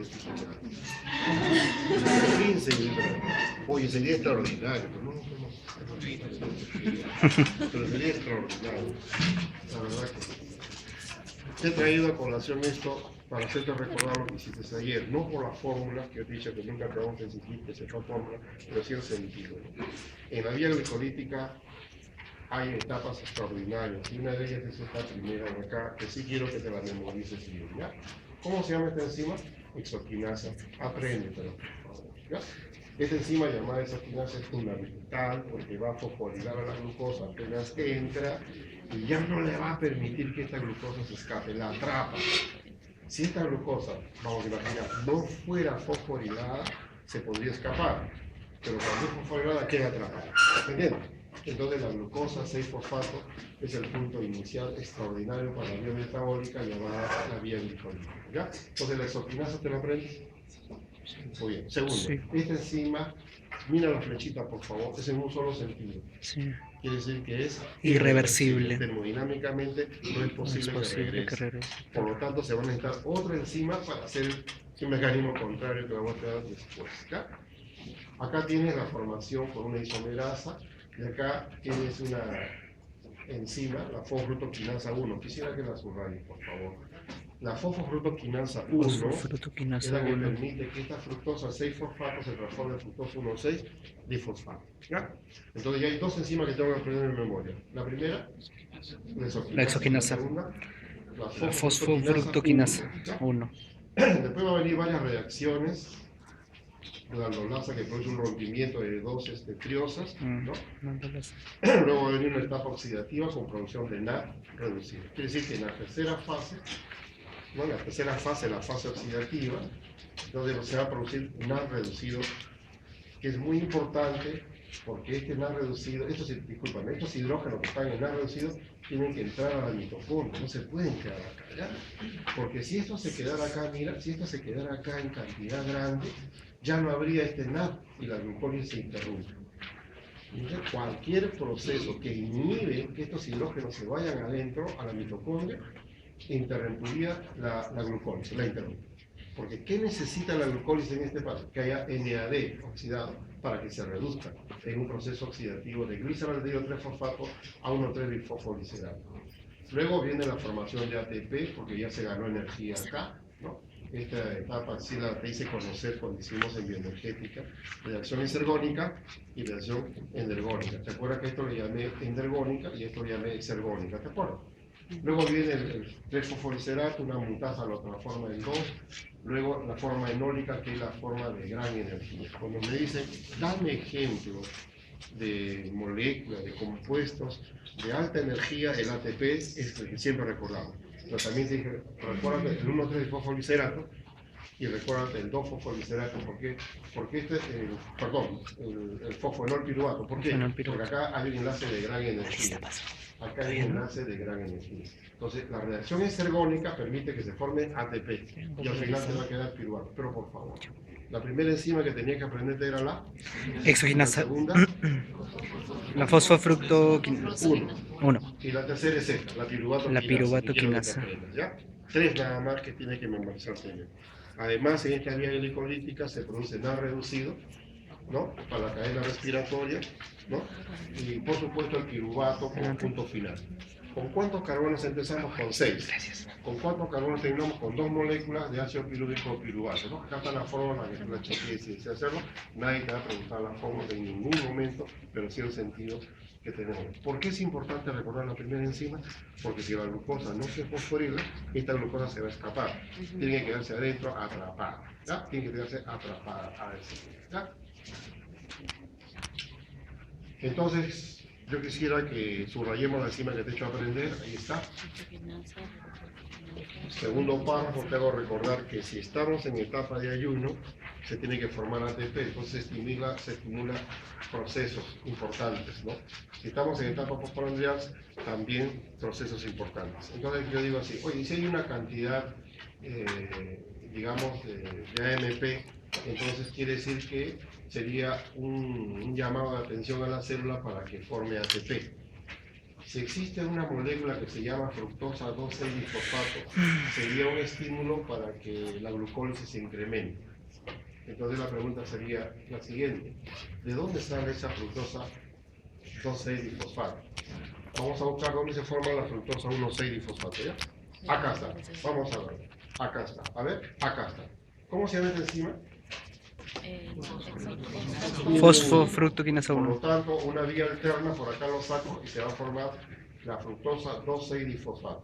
identificado. 15 miligramos. Oye, sería extraordinario, pero pero sería extraordinario. La verdad que te he traído a colación esto para hacerte recordar lo que hiciste ayer, no por la fórmula, que he dicho que nunca pregunten si hiciste esa fórmula, pero sí el sentido. En la vía glicolítica hay etapas extraordinarias, y una de ellas es esta primera de acá, que sí quiero que te la memorices bien, ¿ya? ¿Cómo se llama esta enzima? Exoquinasa. Apréndetelo, por favor, ¿ya? Esta enzima llamada exoquinasa es fundamental porque va a fosforilar a la glucosa apenas entra y ya no le va a permitir que esta glucosa se escape, la atrapa. Si esta glucosa, vamos a imaginar, no fuera fosforilada, se podría escapar, pero cuando es fosforilada queda atrapada. ¿Entiendes? Entonces la glucosa 6-fosfato es el punto inicial extraordinario para la vía metabólica llamada la vía glicólica. ¿Ya? Entonces la exoquinasa te la aprendes. Muy bien. Segundo, sí. Esta enzima, mira la flechita por favor, es en un solo sentido. Sí. Quiere decir que es irreversible. Termodinámicamente no es posible, que regrese. Por lo tanto, se va a necesitar otra enzima para hacer un mecanismo contrario que vamos a ver después. ¿Ya? Acá tienes la formación por una isomerasa y acá tienes una enzima, la fosfructoquinasa 1. Quisiera que la subrayes, por favor. La fosfructoquinasa 1 es la que permite que esta fructosa 6-fosfato se transforme en fructosa 1,6-difosfato. ¿Ya? Entonces ya hay dos enzimas que tengo que aprender en memoria. La primera, la exoquinasa. La segunda, la fosfofructoquinasa 1. Después va a venir varias reacciones. La aldolasa que produce un rompimiento de dos triosas, ¿no? Luego va a venir una etapa oxidativa con producción de NAD reducido. Quiere decir que en la tercera fase, ¿no? La tercera fase, la fase oxidativa, donde se va a producir NAD reducido, que es muy importante porque este NAD reducido, estos hidrógenos que están en NAD reducido tienen que entrar a la mitocondria, no se pueden quedar acá, ¿ya? Porque si esto se quedara acá, mira, si esto se quedara acá en cantidad grande, ya no habría este NAD y la glucólisis se interrumpe. Entonces, cualquier proceso que inhibe que estos hidrógenos se vayan adentro a la mitocondria, interrumpiría la glucólisis, la interrumpe. Porque ¿qué necesita la glucólisis en este paso? Que haya NAD oxidado para que se reduzca en un proceso oxidativo de gliceraldehído 3-fosfato a 1,3-bifosfolicerado. Luego viene la formación de ATP, porque ya se ganó energía acá, ¿no? Esta etapa sí la te hice conocer cuando hicimos en bioenergética, reacción exergónica y reacción endergónica. ¿Te acuerdas que esto le llamé endergónica y esto le llamé exergónica? ¿Te acuerdas? Luego viene el 3-fosfolicerato, una mutasa lo transforma en 2. Luego la forma enólica, que es la forma de gran energía. Cuando me dicen, dame ejemplos de moléculas, de compuestos de alta energía, el ATP es el que siempre recordamos. Pero también te dije, recuérdate el 1,3-fosfolicerato y recuérdate el 2-fosfolicerato. ¿Por qué? Porque el fosfoenol piruvato. ¿Por qué? Porque acá hay un enlace de gran energía. Acá hay un enlace de gran energía. Entonces, la reacción exergónica permite que se forme ATP y al final se va a quedar piruvato. Pero por favor, la primera enzima que tenía que aprenderte era la exoquinasa. La segunda, la fosfofructoquinasa 1. Y la tercera es esta, la piruvatoquinasa. ¿Ya? 3 nada más que tiene que memorizarse bien. Además, en esta vía glicolítica se produce NAD reducido, ¿no? Para la cadena respiratoria, ¿no? Y por supuesto el piruvato como punto final. ¿Con cuántos carbonos empezamos? Con 6. Gracias. ¿Con cuántos carbonos terminamos? Con 2 moléculas de ácido pirúvico o piruvato, ¿no? Acá está la fórmula que la chequeé si desea hacerlo. Nadie te va a preguntar la fórmula en ningún momento, pero sí el sentido que tenemos. ¿Por qué es importante recordar la primera enzima? Porque si la glucosa no se fosforila, esta glucosa se va a escapar. Tiene que quedarse adentro atrapada, ¿ya? Tiene que quedarse atrapada a ese, ¿ya? Entonces, yo quisiera que subrayemos la enzima que te he hecho aprender. Ahí está. Segundo párrafo, te hago recordar que si estamos en etapa de ayuno, se tiene que formar ATP, entonces se estimula procesos importantes, ¿no? Si estamos en etapa postprandial, también procesos importantes. Entonces yo digo así, oye, si hay una cantidad, digamos, de AMP, entonces quiere decir que sería un llamado de atención a la célula para que forme ATP. Si existe una molécula que se llama fructosa 2,6-bisfosfato, sería un estímulo para que la glucólisis se incremente. Entonces la pregunta sería la siguiente: ¿de dónde sale esa fructosa 2,6-bisfosfato? Vamos a buscar dónde se forma la fructosa 1,6-bisfosfato, ¿ya? Acá está, vamos a ver. Acá está, a ver, acá está. ¿Cómo se llama esta enzima? Fosfofructoquinasa Por 1. lo tanto, una vía alterna, por acá lo saco y se va a formar la fructosa 2,6-bisfosfato.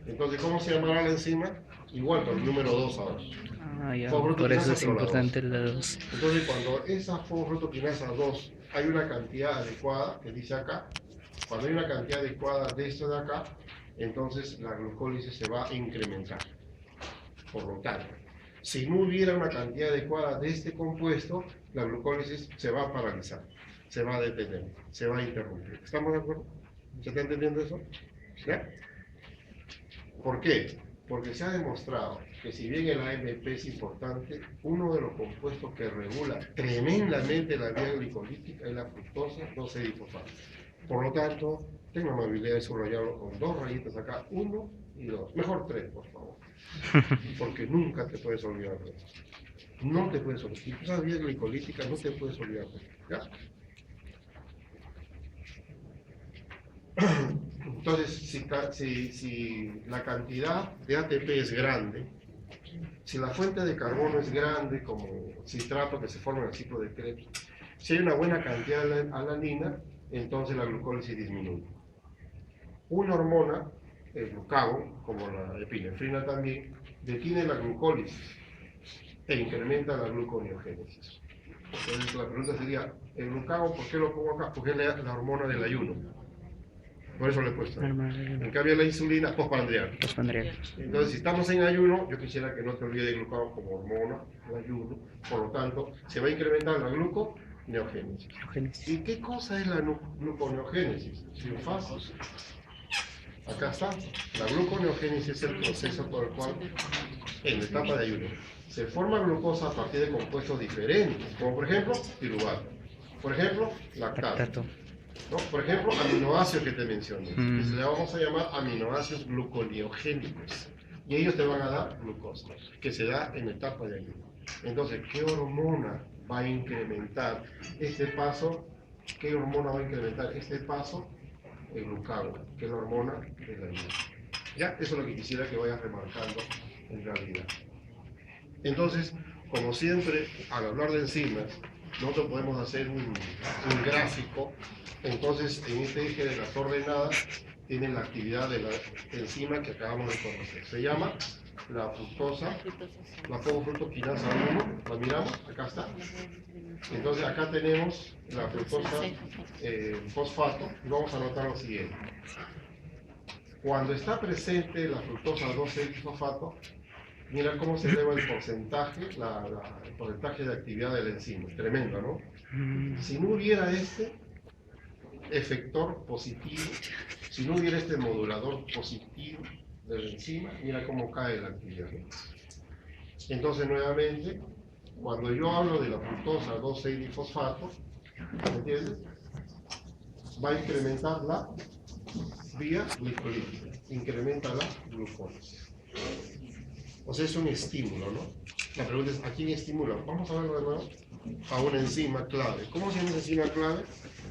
Entonces, ¿cómo se llamará la enzima? Igual, con el número 2 ahora. Ah, ya. Fosfofructoquinasa, Por eso es pero la 2. importante la 2. Entonces, cuando esa fosfofructoquinasa 2 hay una cantidad adecuada, que dice acá, cuando hay una cantidad adecuada de esto de acá, entonces la glucólisis se va a incrementar. Por lo tanto, si no hubiera una cantidad adecuada de este compuesto, la glucólisis se va a paralizar, se va a detener, se va a interrumpir. ¿Estamos de acuerdo? ¿Se está entendiendo eso? ¿Ya? ¿Por qué? Porque se ha demostrado que si bien el AMP es importante, uno de los compuestos que regula tremendamente la vía glicolítica es la fructosa 2,6-bisfosfato. Por lo tanto, tengo la amabilidad de subrayarlo con 2 rayitas acá, 1 y 2. Mejor 3, por favor. Porque nunca te puedes olvidar de eso. No te puedes olvidar. Si tú sabes vía glicolítica, no te puedes olvidar de eso. ¿Ya? Entonces, si la cantidad de ATP es grande, si la fuente de carbono es grande, como citrato que se forma en el ciclo de Krebs, si hay una buena cantidad de alanina, entonces la glucólisis disminuye. Una hormona, el glucagón, como la epinefrina también, detiene la glucólisis e incrementa la gluconeogénesis. Entonces la pregunta sería, ¿el glucagón por qué lo pongo acá? Porque es la hormona del ayuno. Por eso le he puesto. En cambio la insulina, postpandrial. Entonces, si estamos en ayuno, yo quisiera que no te olvides de glucagón como hormona, el ayuno. Por lo tanto, se va a incrementar la gluconeogénesis. ¿Y qué cosa es la gluconeogénesis? Bien fácil. Acá está. La gluconeogénesis es el proceso por el cual, en la etapa de ayuno, se forma glucosa a partir de compuestos diferentes, como por ejemplo, piruvato. Por ejemplo, lactato. ¿No? Por ejemplo, aminoácidos que te mencioné, que le vamos a llamar aminoácidos gluconeogénicos, y ellos te van a dar glucosa, que se da en etapa de ayuno. Entonces, ¿qué hormona va a incrementar este paso? ¿Qué hormona va a incrementar este paso? El glucagón, que es la hormona del ayuno. Ya, eso es lo que quisiera que vayas remarcando en realidad. Entonces, como siempre, al hablar de enzimas, nosotros podemos hacer un gráfico. Entonces, en este eje de las ordenadas, tienen la actividad de la enzima que acabamos de conocer. Se llama la fructosa, la fosfofructoquinasa 1, la miramos, acá está. Entonces, acá tenemos la fructosa fosfato, y vamos a notar lo siguiente. Cuando está presente la fructosa 2,6-bisfosfato, mira cómo se eleva el porcentaje, el porcentaje de actividad de la enzima. Tremendo, ¿no? Si no hubiera este efector positivo, si no hubiera este modulador positivo de la enzima, mira cómo cae la actividad. Entonces, nuevamente, cuando yo hablo de la fructosa 2,6-bisfosfato, ¿me entiendes? Va a incrementar la vía glicolítica, incrementa la glucólisis. O sea, es un estímulo, ¿no? La pregunta es, ¿a quién estimula? Vamos a verlo de nuevo. A una enzima clave. ¿Cómo se llama esa enzima clave?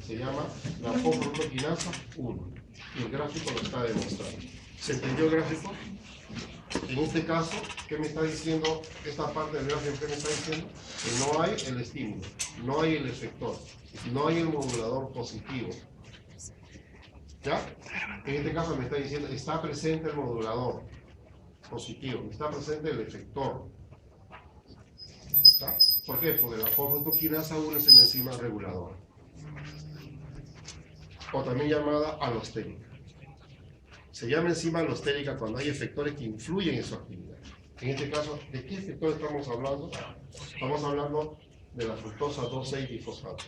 Se llama la fosfofructoquinasa 1. Y el gráfico lo está demostrando. ¿Se entendió el gráfico? En este caso, ¿qué me está diciendo esta parte del gráfico? ¿Qué me está diciendo? Que no hay el estímulo, no hay el efector, no hay el modulador positivo. ¿Ya? En este caso me está diciendo, está presente el modulador positivo, está presente el efector. ¿Está? ¿Por qué? Porque la fosfofructoquinasa 1 es una enzima reguladora, o también llamada alostérica. Se llama enzima alostérica cuando hay efectores que influyen en su actividad. En este caso, ¿de qué efector estamos hablando? Estamos hablando de la fructosa 2,6-bisfosfato.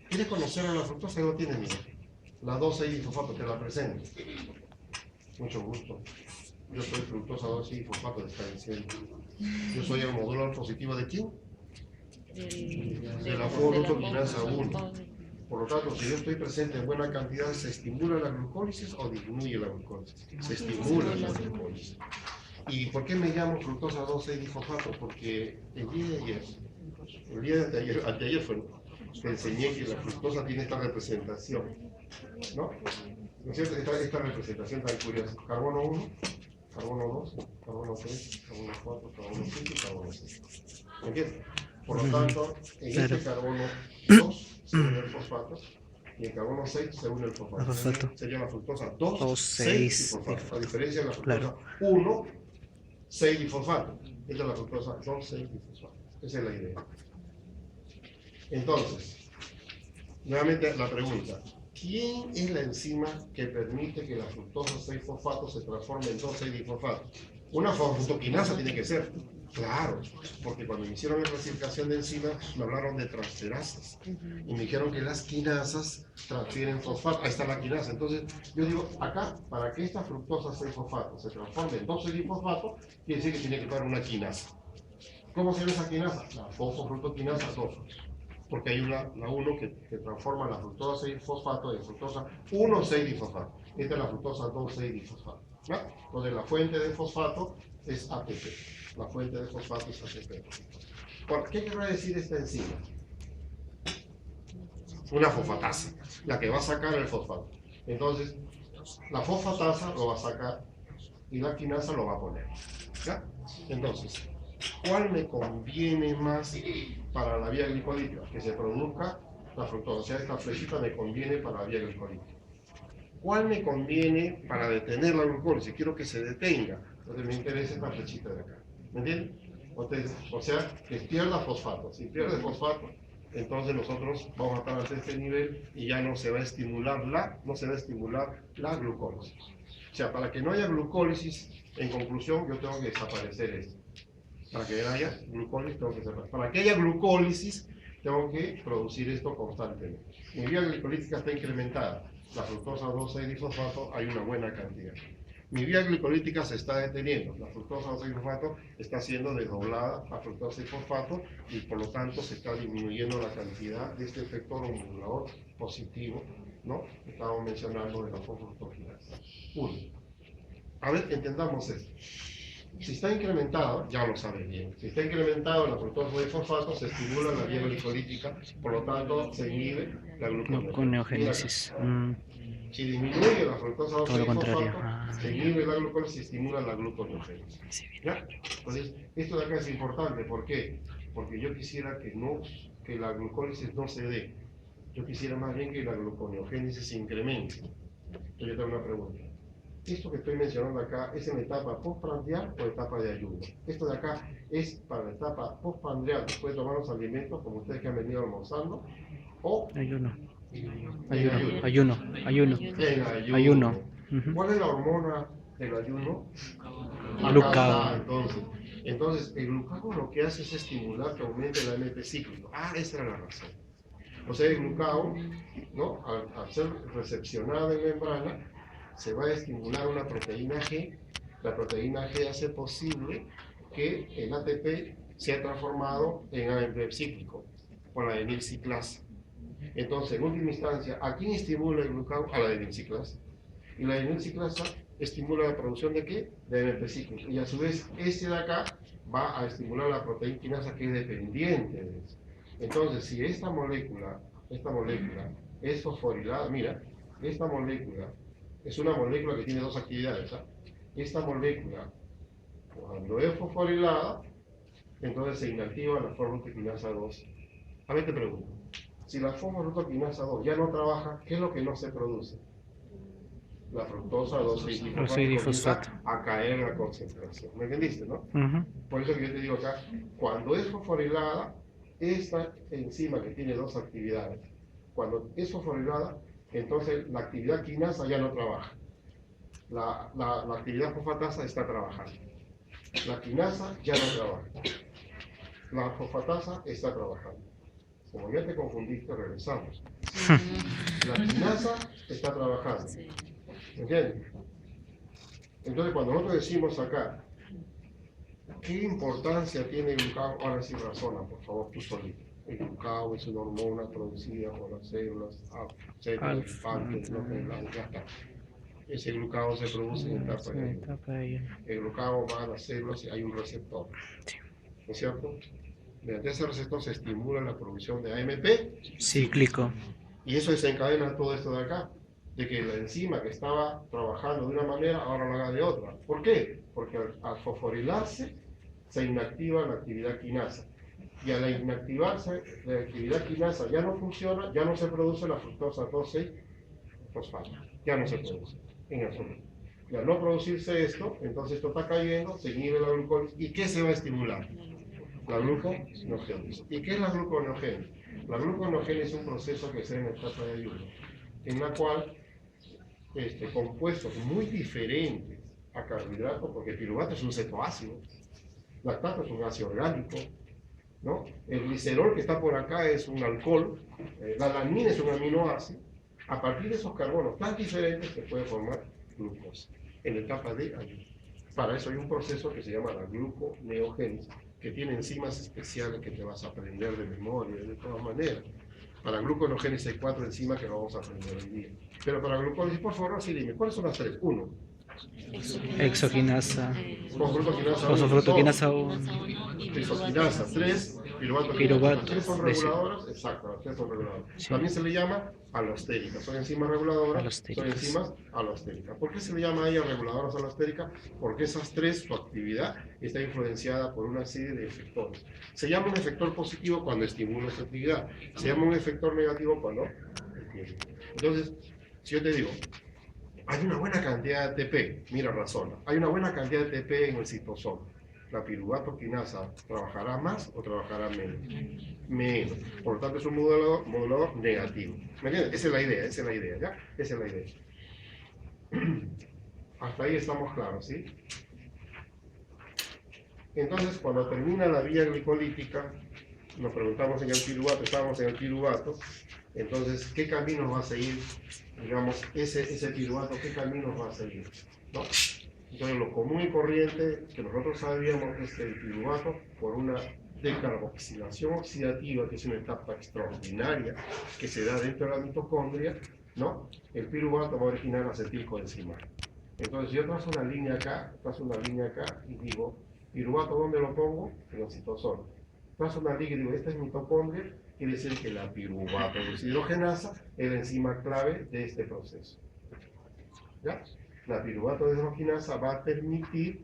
¿Quieres conocer a la fructosa? No tienes miedo. La 2,6-bisfosfato, te la presento. Mucho gusto. Yo soy fructosa 2,6-bisfosfato, te está diciendo. Yo soy el modulador positivo ¿de quién? De la fosfofructoquinasa 1. Por lo tanto, si yo estoy presente en buena cantidad, ¿se estimula la glucólisis o disminuye la glucólisis? Se estimula la glucólisis. ¿Y por qué me llamo fructosa 2,6-difosfato? Porque el día de anteayer te enseñé que la fructosa tiene esta representación, ¿no? ¿No es cierto? Esta representación tan curiosa. Carbono 1, carbono 2, carbono 3, carbono 4, carbono 5 y carbono 6. ¿Me entiendes? Por lo tanto, en Claro. este carbono 2 se une el fosfato y en carbono 6 se une el fosfato. Fosfato. Sería la fructosa 2, 2, 6 6 difosfato. A diferencia de la Claro. fructosa 1, 6 difosfato. Esta es la fructosa 2, 6 difosfato. Esa es la idea. Entonces, nuevamente la pregunta. ¿Quién es la enzima que permite que la fructosa 6-fosfato se transforme en 2,6-difosfato? Una fructoquinasa tiene que ser. Claro, porque cuando me hicieron la clasificación de enzimas me hablaron de transferasas y me dijeron que las quinasas transfieren fosfato. Ahí está la quinasa. Entonces yo digo, acá, para que esta fructosa 6-fosfato se transforme en 2,6-difosfato, quiere decir que tiene que estar una quinasa. ¿Cómo se llama esa quinasa? La fosfofructoquinasa 2. Porque hay la 1 que transforma la fructosa 6-fosfato en fructosa 1,6-difosfato. Esta es la fructosa 2,6-difosfato. ¿No? Entonces la fuente de fosfato es ATP. La fuente de fosfato es ATP. Bueno, ¿qué querrá decir esta enzima? Una fosfatasa, la que va a sacar el fosfato. Entonces, la fosfatasa lo va a sacar y la quinasa lo va a poner. ¿Ya? Entonces, ¿cuál me conviene más para la vía glicolítica? Que se produzca la fructosa. O sea, esta flechita me conviene para la vía glicolítica. ¿Cuál me conviene para detener la glucólisis? Quiero que se detenga. Entonces me interesa esta flechita de acá. ¿Me entienden? Entonces, o sea, que pierda fosfato. Si pierde fosfato, entonces nosotros vamos a estar hasta este nivel y ya no se va a estimular la glucólisis. O sea, para que no haya glucólisis, en conclusión, yo tengo que desaparecer esto. Para que haya glucólisis, tengo que desaparecer. Para que haya glucólisis, tengo que producir esto constantemente. Mi vía glicolítica está incrementada. La fructosa 2,6-difosfato hay una buena cantidad. Mi vía glicolítica se está deteniendo. La fructosa 2,6-difosfato está siendo desdoblada a fructosa 6-fosfato y por lo tanto se está disminuyendo la cantidad de este efector modulador positivo, ¿no? Estábamos mencionando de la fosfofructoquinasa. 1. A ver, entendamos esto. Si está incrementado, ya lo sabes bien, si está incrementado la fructosa de fosfato, se estimula la vía glicolítica, por lo tanto se inhibe la gluconeogénesis. Si disminuye la fructosa Todo lo contrario. fosfato, se inhibe la glucólisis y se estimula la gluconeogénesis. ¿Ya? Entonces, esto de acá es importante, ¿por qué? Porque yo quisiera que la glucólisis no se dé. Yo quisiera más bien que la gluconeogénesis se incremente. Entonces, yo tengo una pregunta. Esto que estoy mencionando acá es en la etapa postprandial o etapa de ayuno. Esto de acá es para la etapa postprandial, después de tomar los alimentos, como ustedes que han venido almorzando, o Ayuno. en Ayuno. ayuno. Ayuno. Ujú. ¿Cuál es la hormona del ayuno? Glucagón. Entonces, el glucagón lo que hace es estimular que aumente el AMP cíclico. Esa era la razón. O sea, el glucagón, ¿no? Al ser recepcionado en membrana, se va a estimular una proteína G. La proteína G hace posible que el ATP sea transformado en AMP cíclico por la adenilciclasa. Entonces, en última instancia, ¿a quién estimula el glucagón? A la adenilciclasa. Y la adenilciclasa estimula la producción de ¿qué? De AMP cíclico. Y a su vez, este de acá va a estimular la proteína quinasa que es dependiente de eso. Entonces, si esta molécula es fosforilada, mira, esta molécula es una molécula que tiene dos actividades. Esta molécula, cuando es fosforilada, entonces se inactiva la fosfofructoquinasa 2. A ver, te pregunto, si la fosfofructoquinasa 2 ya no trabaja, ¿qué es lo que no se produce? La fructosa 2,6-difosfato comienza a caer la concentración. ¿Me entendiste, no? Por eso que yo te digo acá, cuando es fosforilada, esta enzima que tiene dos actividades, cuando es fosforilada, entonces la actividad quinasa ya no trabaja. La actividad fosfatasa está trabajando. La quinasa ya no trabaja. La fosfatasa está trabajando. Como ya te confundiste, regresamos. La quinasa está trabajando. ¿Entiendes? Entonces, cuando nosotros decimos acá, ¿qué importancia tiene el glucagón? Ahora sí razona, por favor, tú solito. El glucado es una hormona producida por las células Alfa. ya está. Ese glucado se produce en etapa de ayuno. Etapa de ayuno. El glucado va a las células y hay un receptor, Sí. ¿no es cierto? Mediante ese receptor se estimula la producción de AMP Cíclico. y eso desencadena todo esto de acá, de que la enzima que estaba trabajando de una manera ahora lo haga de otra. ¿Por qué? Porque al fosforilarse se inactiva la actividad quinasa. Y al inactivarse la actividad quinasa ya no funciona, ya no se produce la fructosa 2,6-fosfato. Ya no se produce en absoluto. Y al no producirse esto, entonces esto está cayendo, se inhibe la glucólisis. ¿Y qué se va a estimular? La gluconeogénesis. ¿Y qué es la gluconeogénesis? La gluconeogénesis es un proceso que se da en la etapa de ayuno, en la cual compuestos muy diferentes a carbohidratos, porque el piruvato es un cetoácido, lactato es un ácido orgánico, ¿no? El glicerol que está por acá es un alcohol, la alanina es un aminoácido. A partir de esos carbonos tan diferentes se puede formar glucosa en la etapa de ayuno. Para eso hay un proceso que se llama la gluconeogénesis, que tiene enzimas especiales que te vas a aprender de memoria, de todas maneras. Para gluconeogénesis hay 4 enzimas que vamos a aprender hoy día. Pero para glucólisis, por favor, sí dime, ¿cuáles son las 3? 1. Exoquinasa. Fosfrutoquinasa 1. Exoquinasa 3. Piruvato. Las 3 son reguladoras, exacto, las 3 son reguladoras. Sí. También se le llama alostérica, son enzimas reguladoras, son Alostéricas. enzimas alostéricas. ¿Por qué se le llama a ellas reguladoras alostéricas? Porque esas 3, su actividad está influenciada por una serie de efectores. Se llama un efector positivo cuando estimula su actividad, se llama un efector negativo cuando detiene. Entonces, si yo te digo, hay una buena cantidad de ATP, mira, razona, hay una buena cantidad de ATP en el citosol. La piruvatoquinasa trabajará más o trabajará menos. Menos. Por lo tanto, es un modulador negativo. ¿Me entiendes? Esa es la idea, ¿ya? Esa es la idea. Hasta ahí estamos claros, ¿sí? Entonces, cuando termina la vía glicolítica, nos preguntamos en el piruvato, estábamos en el piruvato, entonces, ¿qué caminos va a seguir, digamos, ese piruvato, qué caminos va a seguir? ¿No? Entonces, lo común y corriente que nosotros sabíamos es que el piruvato, por una decarboxilación oxidativa, que es una etapa extraordinaria que se da dentro de la mitocondria, ¿no? El piruvato va a originar acetilcoenzima. Entonces, si yo trazo una línea acá y digo, piruvato, ¿dónde lo pongo? En el citosol. Trazo una línea y digo, esta es mitocondria, quiere decir que la piruvato deshidrogenasa es la enzima clave de este proceso. ¿Ya? La piruvato deshidrogenasa va a permitir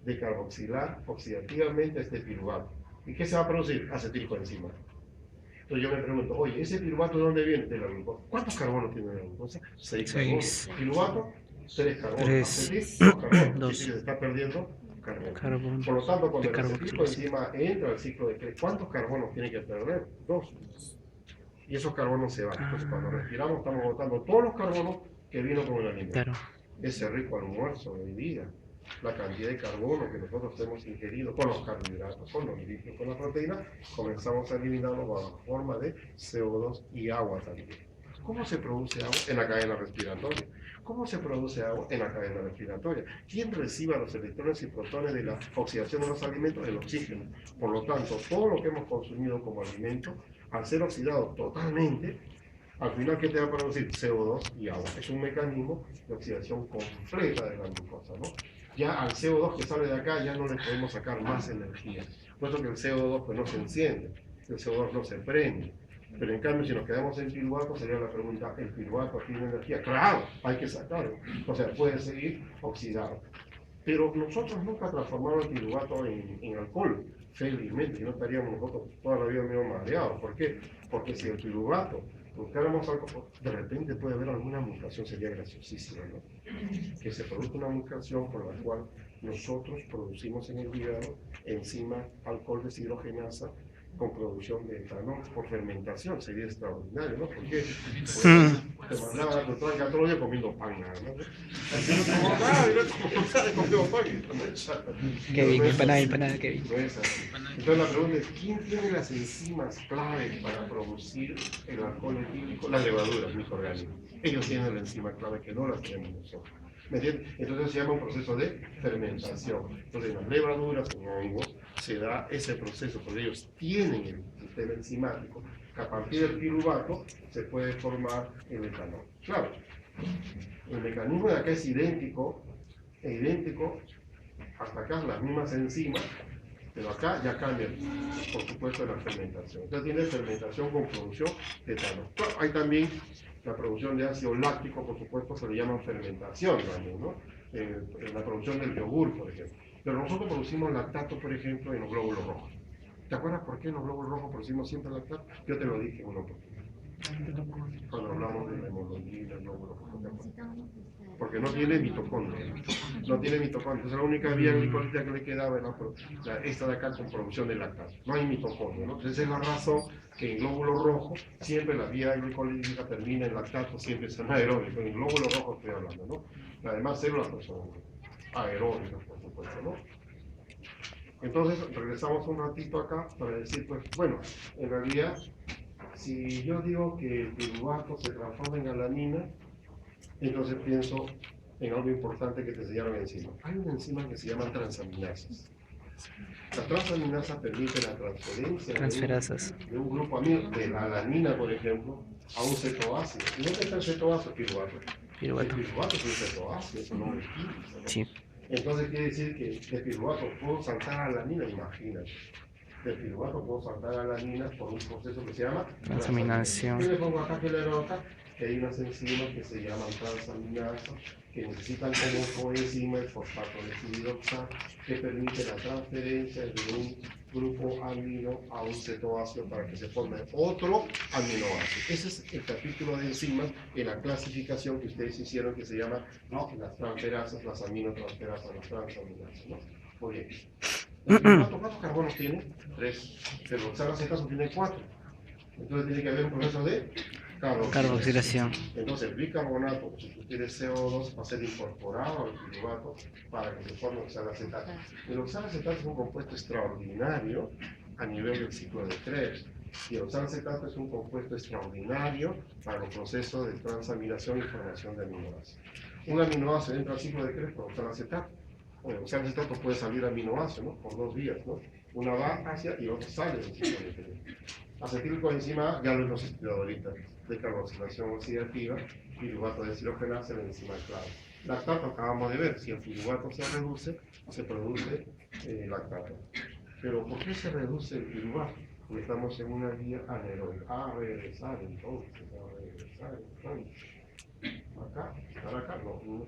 decarboxilar oxidativamente este piruvato. ¿Y qué se va a producir? Acetilcoenzima. Entonces yo me pregunto, oye, ¿ese piruvato de dónde viene? De la glucosa. ¿Cuántos carbonos tiene la glucosa? 6 carbonos. Piruvato, 3 carbonos. 3. Acetil, 2 carbonos. 2. Se está perdiendo carbono. Carbono. Por lo tanto, cuando el Decarboxilación. acetilcoenzima entra al ciclo de Krebs, ¿cuántos carbonos tiene que perder? 2. Y esos carbonos se van. Entonces, cuando respiramos, estamos botando todos los carbonos que vino con el alimento. Claro. Ese rico almuerzo de hoy día, la cantidad de carbono que nosotros hemos ingerido con los carbohidratos, con los lípidos, con la proteína, comenzamos a eliminarlo bajo forma de CO2 y agua también. ¿Cómo se produce agua? En la cadena respiratoria. ¿Cómo se produce agua? En la cadena respiratoria. ¿Quién recibe los electrones y protones de la oxidación de los alimentos? El oxígeno. Por lo tanto, todo lo que hemos consumido como alimento, al ser oxidado totalmente, al final, ¿qué te va a producir? CO2 y agua. Es un mecanismo de oxidación completa de la glucosa, ¿no? Ya al CO2 que sale de acá ya no le podemos sacar más energía. Por eso que el CO2 pues, no se enciende, el CO2 no se prende. Pero en cambio, si nos quedamos en piruvato, sería la pregunta, ¿el piruvato tiene energía? ¡Claro! Hay que sacarlo. O sea, puede seguir oxidado. Pero nosotros nunca transformamos el piruvato en alcohol, felizmente, y no estaríamos nosotros toda la vida medio mareados. ¿Por qué? Porque si el piruvato buscáramos alcohol, de repente puede haber alguna mutación, sería graciosísima, ¿no? Que se produzca una mutación por la cual nosotros producimos en el hígado enzima alcohol deshidrogenasa con producción de etanol por fermentación, sería extraordinario, ¿no? Porque pues, te mandaba a tu tranca todo el día comiendo pan, ¿no? Así no como nada, comiendo pan. Qué bien, empanada, qué bien. No es así. Entonces la pregunta es, ¿quién tiene las enzimas claves para producir el alcohol etílico? Las levaduras microorgánicas. Ellos tienen la enzima clave que no la tenemos nosotros. ¿Me entiendes? Entonces se llama un proceso de fermentación. Entonces las levaduras en hongos se da ese proceso, porque ellos tienen el sistema enzimático, que a partir del piruvato se puede formar el etanol. Claro, el mecanismo de acá es idéntico, hasta acá las mismas enzimas, pero acá ya cambia, por supuesto, la fermentación. Entonces tiene fermentación con producción de etanol. Claro, hay también la producción de ácido láctico, por supuesto, se le llama fermentación también, ¿no? En la producción del yogur, por ejemplo. Pero nosotros producimos lactato, por ejemplo, en los glóbulos rojos. ¿Te acuerdas por qué en los glóbulos rojos producimos siempre lactato? Yo te lo dije en una oportunidad. Cuando hablamos de la hemoglobina, el glóbulo rojo, ¿te acuerdas? Porque no tiene mitocondria. No tiene mitocondria. Entonces la única vía glicolítica que le quedaba era esta de acá con producción de lactato. No hay mitocondria, ¿no? Entonces es la razón que en glóbulo rojo siempre la vía glicolítica termina en lactato, siempre es anaeróbico. En glóbulo rojo estoy hablando, ¿no? Además células pues, son aeróbicas, por supuesto, ¿no? Entonces regresamos un ratito acá para decir, pues, bueno, en realidad, si yo digo que el piruvato se transforma en alanina, entonces pienso en algo importante que te enseñaron encima. Hay una enzima que se llama transaminasas. La transaminasa permite la transferencia Transferasas. de un grupo amino, de la alanina, por ejemplo, a un cetoácido. ¿Y dónde está el cetoácido? Piruvato. Piruvato. El piruvato es un cetoácido, eso no es químico, ¿no? Sí. Entonces quiere decir que de piruvato puedo saltar a la alanina, imagínate. De piruvato puedo saltar a la alanina por un proceso que se llama Transaminación. ¿Qué le pongo acá? ¿Qué le pongo acá? Que hay unas enzimas que se llaman transaminasas, que necesitan como coenzima el fosfato de fluidoxal, que permite la transferencia de un grupo amino a un cetoácido para que se forme otro aminoácido. Ese es el capítulo de enzimas en la clasificación que ustedes hicieron que se llama, ¿no?, las transferasas, las aminotransferasas, las transaminasas, ¿no? Muy bien. El piruvato, ¿cuántos carbonos tiene? 3. Pero el oxalacetato tiene 4. Entonces tiene que haber un proceso de Carboxilación. Entonces el bicarbonato, si tú quieres CO2, va a ser incorporado al piruvato para que se forme oxalacetato. El oxalacetato es un compuesto extraordinario a nivel del ciclo de Krebs. Y el oxalacetato es un compuesto extraordinario para los procesos de transaminación y formación de aminoácidos. Un aminoácido entra al ciclo de Krebs por oxalacetato. Bueno, el oxalacetato puede salir aminoácido, ¿no?, por dos vías, ¿no? Una va hacia y otra sale del ciclo de Krebs. Acetilcoenzima, ya lo hemos estudiado ahorita, de carboxilación oxidativa, piruvato de deshidrogenasa, la enzima clave. Lactato acabamos de ver, si el piruvato se reduce, se produce lactato. Pero ¿por qué se reduce el piruvato? Porque estamos en una vía anaeróbica. A regresar entonces, a regresar entonces. Acá, para acá, no.